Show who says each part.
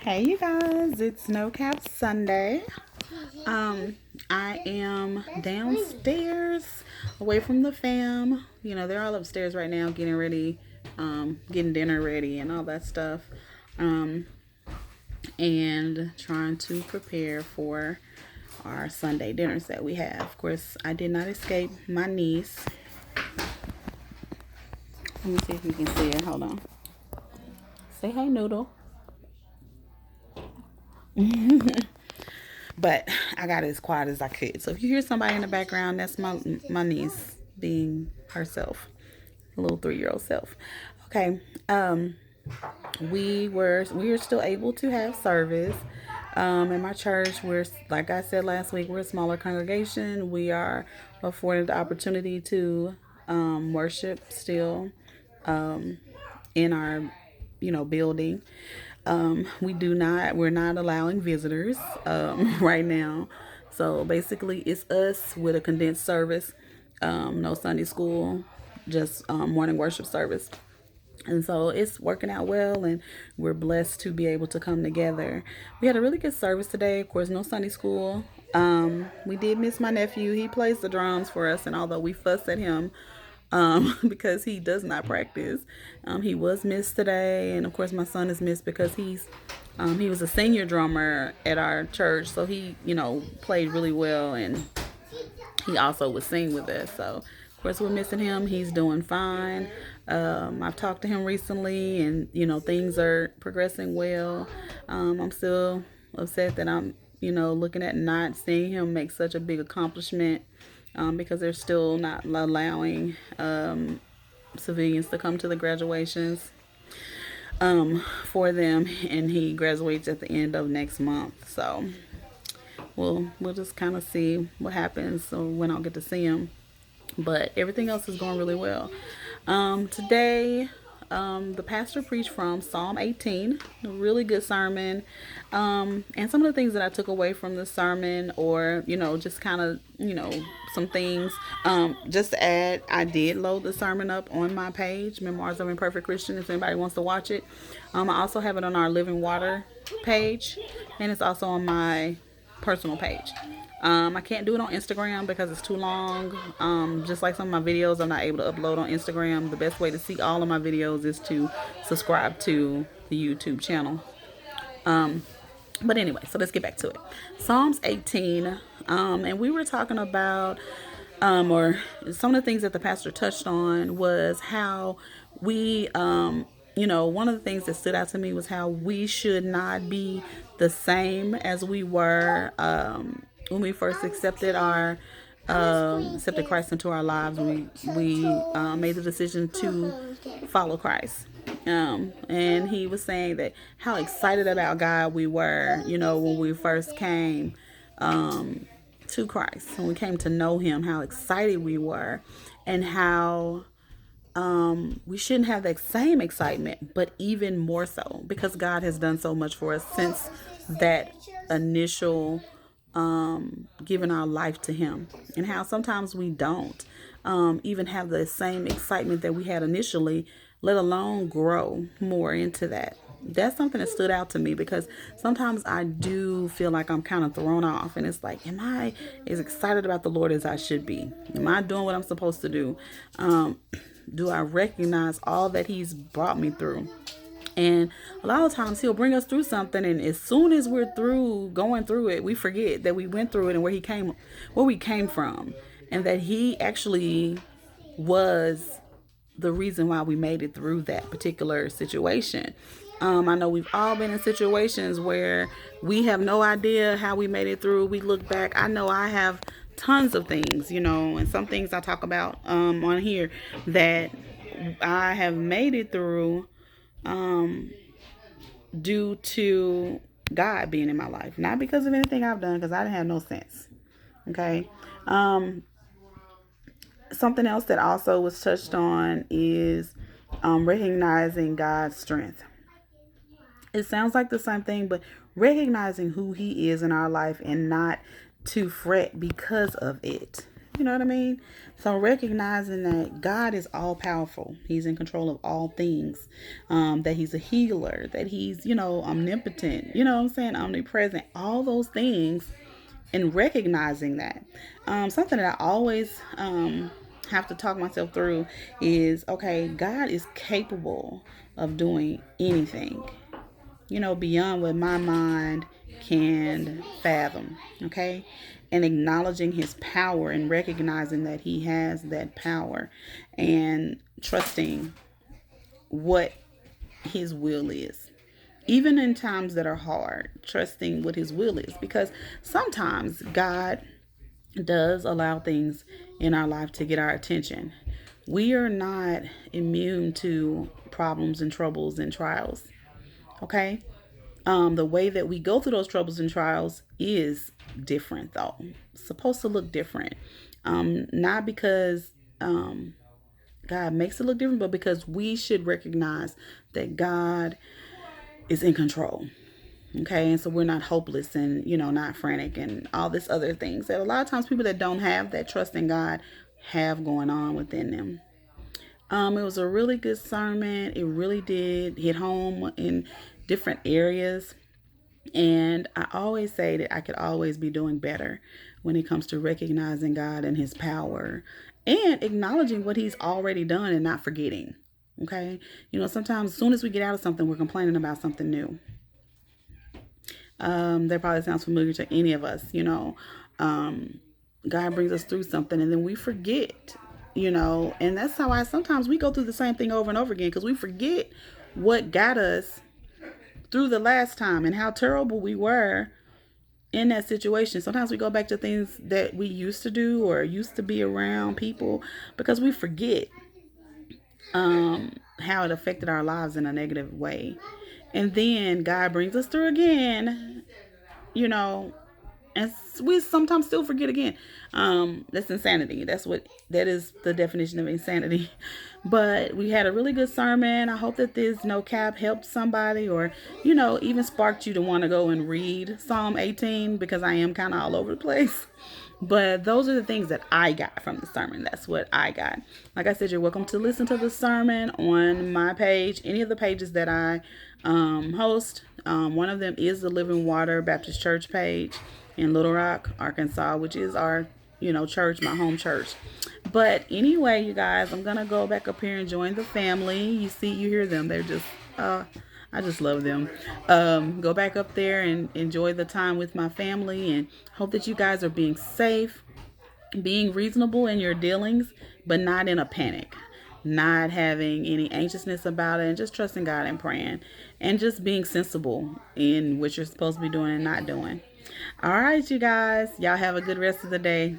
Speaker 1: Hey you guys, it's No Cap Sunday. I am downstairs away from the fam. They're all upstairs right now getting ready, getting dinner ready and all that stuff. Um, and trying to prepare for our Sunday dinners that we have. Of course, I did not escape my niece. Let me see if you can see her. Hold on. Say hey, Noodle. But I got it as quiet as I could. So if you hear somebody in the background, that's my niece being herself, a little 3-year-old self. Okay. We were still able to have service. In my church, we're, like I said last week, we're a smaller congregation. We are afforded the opportunity to worship still in our building. We're not allowing visitors right now. So basically, it's us with a condensed service, no Sunday school, just morning worship service. And so it's working out well, and we're blessed to be able to come together. We had a really good service today. Of course, no Sunday school. We did miss my nephew. He plays the drums for us, and although we fuss at him because he does not practice, he was missed today. And of course, my son is missed because he was a senior drummer at our church, so he played really well, and he also would sing with us. So of course we're missing him. He's doing fine. I've talked to him recently, and things are progressing well. I'm still upset that I'm looking at not seeing him make such a big accomplishment, because they're still not allowing civilians to come to the graduations for them, and he graduates at the end of next month. So we'll just kind of see what happens, so when I'll get to see him. But everything else is going really well. Today, the pastor preached from Psalm 18, a really good sermon. And some of the things that I took away from the sermon, or, just kind of, some things, just to add, I did load the sermon up on my page, Memoirs of Imperfect Christian, if anybody wants to watch it. I also have it on our Living Water page, and it's also on my personal page. I can't do it on Instagram because it's too long. Just like some of my videos, I'm not able to upload on Instagram. The best way to see all of my videos is to subscribe to the YouTube channel. But anyway, so let's get back to it. Psalms 18, and we were talking about, or some of the things that the pastor touched on was how we, one of the things that stood out to me was how we should not be the same as we were when we first accepted Christ into our lives. We made the decision to follow Christ. And he was saying that how excited about God we were, when we first came to Christ, when we came to know him, how excited we were, and how we shouldn't have that same excitement, but even more so, because God has done so much for us since that initial giving our life to him, and how sometimes we don't even have the same excitement that we had initially, let alone grow more into that. That's something that stood out to me, because sometimes I do feel like I'm kind of thrown off, and it's like, am I as excited about the Lord as I should be? Am I doing what I'm supposed to do? Do I recognize all that he's brought me through? And a lot of times he'll bring us through something, and as soon as we're through going through it, we forget that we went through it and where we came from, and that he actually was the reason why we made it through that particular situation. I know we've all been in situations where we have no idea how we made it through. We look back. I know I have tons of things, and some things I talk about on here that I have made it through due to God being in my life, not because of anything I've done, because I didn't have no sense. Okay. Something else that also was touched on is recognizing God's strength. It sounds like the same thing, but recognizing who he is in our life, and not to fret because of it. You know what I mean? So recognizing that God is all powerful, He's in control of all things, that He's a healer, that He's, omnipotent, you know what I'm saying, omnipresent, all those things, and recognizing that. Something that I always have to talk myself through is, okay, God is capable of doing anything, beyond what my mind can fathom. Okay. And acknowledging his power and recognizing that he has that power and trusting what his will is. Even in times that are hard, trusting what his will is. Because sometimes God does allow things in our life to get our attention. We are not immune to problems and troubles and trials. Okay. The way that we go through those troubles and trials is different, though. It's supposed to look different. Not because God makes it look different, but because we should recognize that God is in control. Okay, and so we're not hopeless and, not frantic and all this other things that a lot of times people that don't have that trust in God have going on within them. It was a really good sermon. It really did hit home in different areas. And I always say that I could always be doing better when it comes to recognizing God and his power and acknowledging what he's already done and not forgetting. Okay. Sometimes as soon as we get out of something, we're complaining about something new. That probably sounds familiar to any of us. God brings us through something and then we forget, and that's how sometimes we go through the same thing over and over again because we forget what got us through the last time and how terrible we were in that situation. Sometimes we go back to things that we used to do or used to be around people because we forget how it affected our lives in a negative way. And then God brings us through again, you know, and we sometimes still forget again. That's insanity. That is the definition of insanity. But we had a really good sermon. I hope that this no cap helped somebody or even sparked you to want to go and read Psalm 18 because I am kind of all over the place. But those are the things that I got from the sermon. That's what I got. Like I said, you're welcome to listen to the sermon on my page, any of the pages that I host. One of them is the Living Water Baptist Church page in Little Rock, Arkansas, which is our, church, my home church. But anyway, you guys, I'm going to go back up here and join the family. You hear them. They're just, I just love them. Go back up there and enjoy the time with my family and hope that you guys are being safe, being reasonable in your dealings, but not in a panic, not having any anxiousness about it, and just trusting God and praying and just being sensible in what you're supposed to be doing and not doing. All right, you guys, y'all have a good rest of the day.